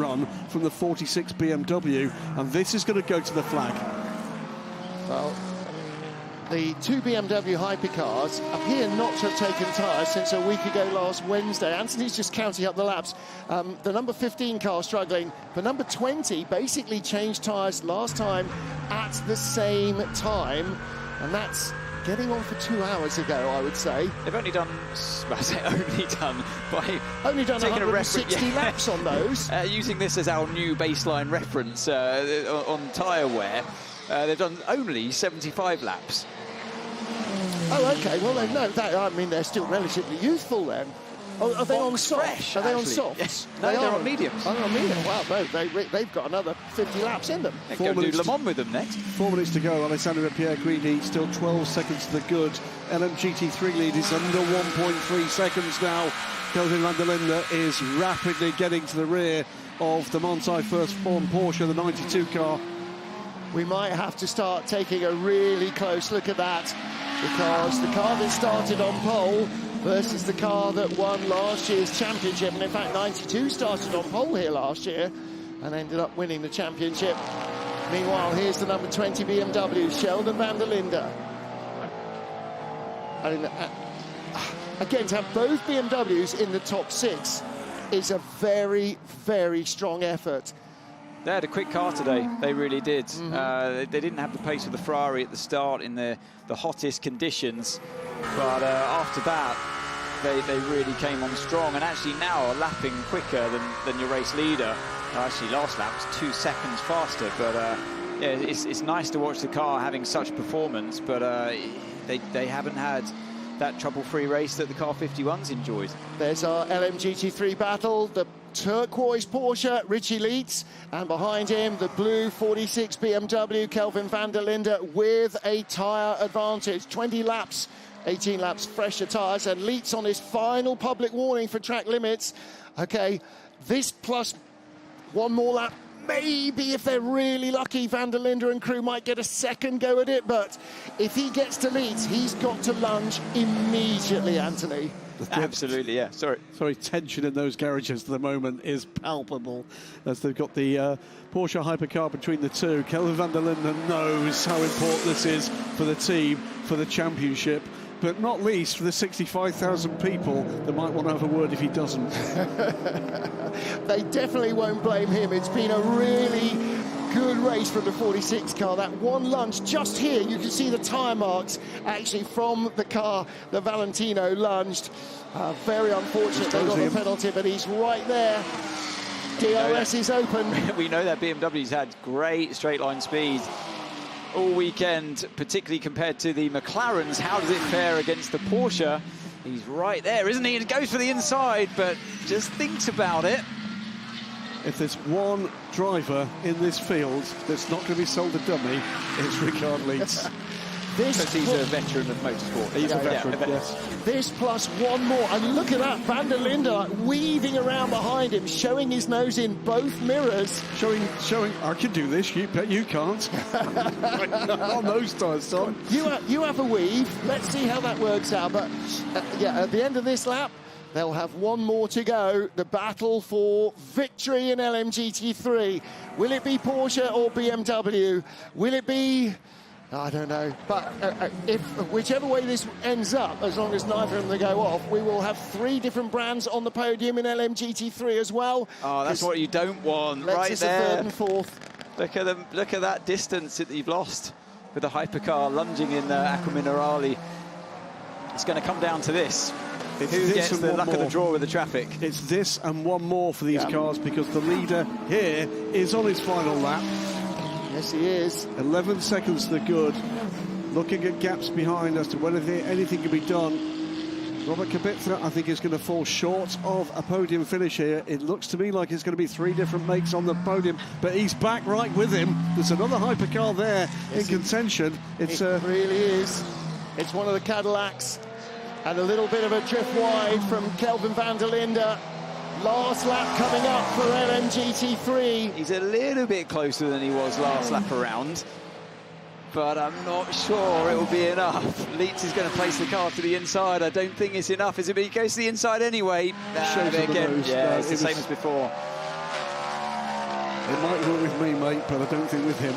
run from the 46 BMW, and this is going to go to the flag. Well, the two BMW hypercars appear not to have taken tyres since a week ago last Wednesday. Anthony's just counting up the laps. The number 15 car struggling, but number 20 basically changed tyres last time at the same time, and that's getting on for 2 hours ago, I would say. They've only done, well, I say only done, by only done taking 160 laps on those. Using this as our new baseline reference on tyre wear, they've done only 75 laps. Oh, okay. Well, no, I mean, they're still relatively youthful then. Oh, are they on softs? Fresh, are they on actually. softs? Yes. No, they're on mediums. Oh, on medium. Wow, no, they've got another 50 laps in them. They're going to do Le Mans with them next. 4 minutes to go. Alessandro Pierre Guidi still 12 seconds to the good. LMGT3 lead is under 1.3 seconds now. Kelvin van der Linde is rapidly getting to the rear of the Montai first-born Porsche, the 92 car. We might have to start taking a really close look at that, because the car that started on pole versus the car that won last year's championship, and in fact 92 started on pole here last year and ended up winning the championship. Meanwhile, here's the number 20 BMW, Sheldon van der Linde. And again, to have both BMWs in the top 6 is a very, very strong effort. They had a quick car today, they really did. They didn't have the pace of the Ferrari at the start in the hottest conditions, but after that, they really came on strong, and actually now are lapping quicker than your race leader. Actually, last lap was 2 seconds faster, but yeah, it's nice to watch the car having such performance, but they haven't had that trouble-free race that the car 51's enjoyed. There's our LMGT3 battle, the turquoise Porsche, Richie Leitz, and behind him the blue 46 BMW, Kelvin van der Linde, with a tyre advantage. 20 laps, 18 laps fresher tyres, and Leitz on his final public warning for track limits. Okay, this plus one more lap, maybe if they're really lucky, van der Linde and crew might get a second go at it, but if he gets to Leitz, he's got to lunge immediately, Anthony. Absolutely, yeah. Sorry, tension in those garages at the moment is palpable as they've got the Porsche hypercar between the two. Kelvin van der Linde knows how important this is for the team, for the championship, but not least for the 65,000 people that might want to have a word if he doesn't. They definitely won't blame him. It's been a really good race from the 46 car. That one lunge just here, you can see the tyre marks actually from the car that Valentino lunged. Very unfortunate they got the penalty, but he's right there. DRS is open. We know that BMW's had great straight line speed all weekend, particularly compared to the McLarens. How does it fare against the Porsche? He's right there, isn't he? It goes for the inside, but just thinks about it. If there's one driver in this field that's not going to be sold a dummy, it's Ricard Leitz. Because he's a veteran of motorsport. He's a veteran, yes. This plus one more, and look at that, van der Linde like weaving around behind him, showing his nose in both mirrors. Showing, I can do this, you bet you can't. On those tyres, Tom. You have a weave, let's see how that works out, but yeah, at the end of this lap, they'll have one more to go. The battle for victory in LMGT3. Will it be Porsche or BMW? Will it be... I don't know. But whichever way this ends up, as long as neither of them go off, we will have 3 different brands on the podium in LMGT3 as well. Oh, that's what you don't want, right there. 3rd and 4th. Look at them. Look at that distance that you've lost with the hypercar lunging in Acqua Minerale. It's going to come down to this. Who gets the luck of the draw with the traffic? It's this and one more for these cars, because the leader here is on his final lap. Yes, he is. 11 seconds to the good. Looking at gaps behind as to whether anything can be done. Robert Kubica, I think, is going to fall short of a podium finish here. It looks to me like it's going to be 3 different makes on the podium, but he's back right with him. There's another hypercar there in contention. It really is. It's one of the Cadillacs, and a little bit of a drift wide from Kelvin van der Linde. Last lap coming up for LMGT3. He's a little bit closer than he was last lap around, but I'm not sure it will be enough. Leitz is going to place the car to the inside. I don't think it's enough, is it? But he goes to the inside anyway. Shows again. nose. Yeah, it's the same as before. It might work with me, mate, but I don't think with him.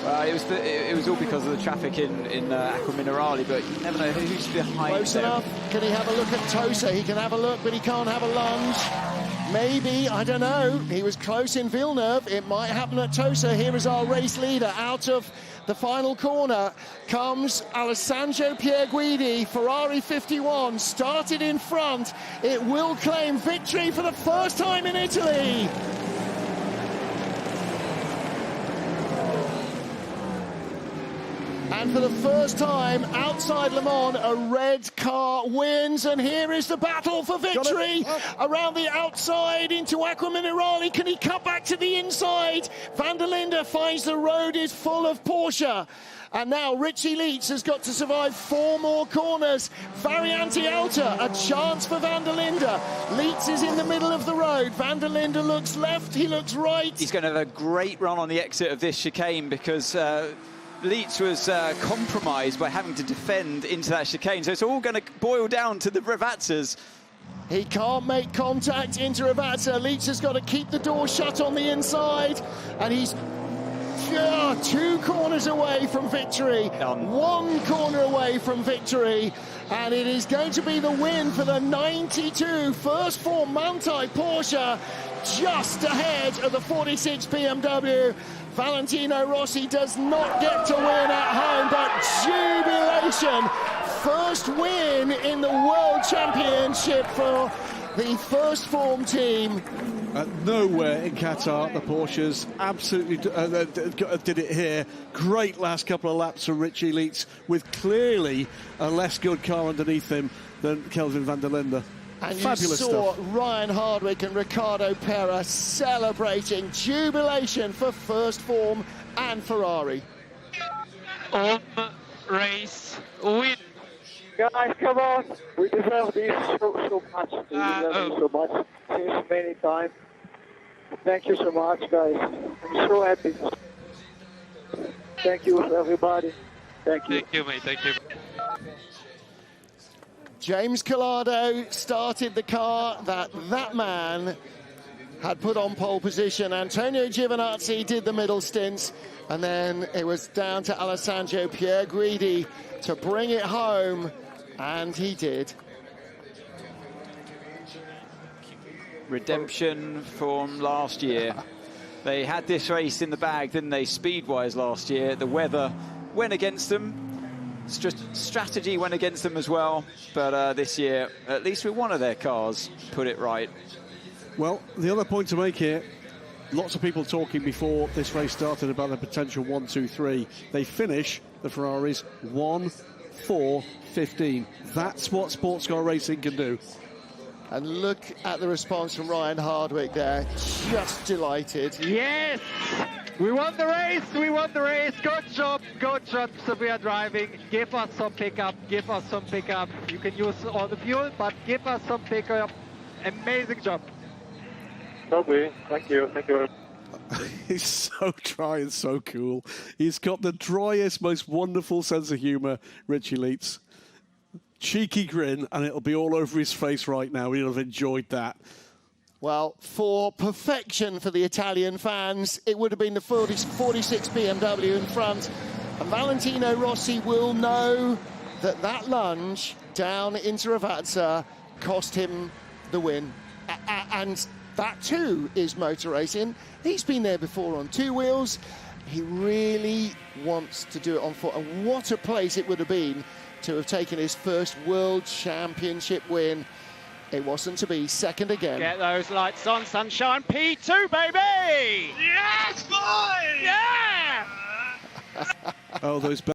It was all because of the traffic in Acqua Minerale, but you never know who's behind. Close enough. Can he have a look at Tosa? He can have a look, but he can't have a lunge. Maybe, I don't know. He was close in Villeneuve. It might happen at Tosa. Here is our race leader. Out of the final corner comes Alessandro Pierguidi. Ferrari 51 started in front. It will claim victory for the first time in Italy. And for the first time outside Le Mans, a red car wins. And here is the battle for victory. Around the outside into Acqua Minerale. Can he cut back to the inside? Van der Linde finds the road is full of Porsche. And now Richie Leitz has got to survive 4 more corners. Variante Alta, a chance for Van der Linde. Leitz is in the middle of the road. Van der Linde looks left, he looks right. He's going to have a great run on the exit of this chicane because Leitz was compromised by having to defend into that chicane. So it's all going to boil down to the Ravazzas. He can't make contact into Ravazza. Leitz has got to keep the door shut on the inside. And he's 2 corners away from victory. 1 corner away from victory. And it is going to be the win for the 92 first form Manthey Porsche, just ahead of the 46 BMW. Valentino Rossi does not get to win at home, but jubilation. First win in the World Championship for the first form team. Nowhere in Qatar, the Porsches absolutely did it here. Great last couple of laps from Richie Leitz, with clearly a less good car underneath him than Kelvin van der Linde. And fabulous you saw stuff. Ryan Hardwick and Ricardo Pera celebrating jubilation for first form and Ferrari. Race win. Guys, come on! We deserve this so much. We deserve it so much since many times. Thank you so much, guys. I'm so happy. Thank you, everybody. Thank you. Thank you, mate. Thank you. James Collado started the car that man had put on pole position. Antonio Giovinazzi did the middle stints, and then it was down to Alessandro Pierguidi to bring it home, and he did. Redemption from last year. They had this race in the bag, didn't they, speed-wise last year. The weather went against them. Strategy went against them as well, but this year, at least with one of their cars, put it right. Well, the other point to make here, lots of people talking before this race started about the potential 1, 2, 3. They finish, the Ferraris, 1, 4, 15. That's what sports car racing can do. And look at the response from Ryan Hardwick there, just delighted. Yes! We won the race, we won the race. Good job, severe driving. Give us some pickup, give us some pickup. You can use all the fuel, but give us some pickup. Amazing job. Okay, thank you. He's so dry and so cool. He's got the driest, most wonderful sense of humour, Richie Leitz. Cheeky grin, and it'll be all over his face right now. He'll have enjoyed that. Well, for perfection for the Italian fans, it would have been the 46 BMW in front. And Valentino Rossi will know that that lunge down into Ravazza cost him the win. And that too is motor racing. He's been there before on 2 wheels. He really wants to do it on foot. And what a place it would have been to have taken his first World Championship win. It wasn't to be. Second again. Get those lights on, sunshine. P2, baby! Yes, boy! Yeah! Oh, those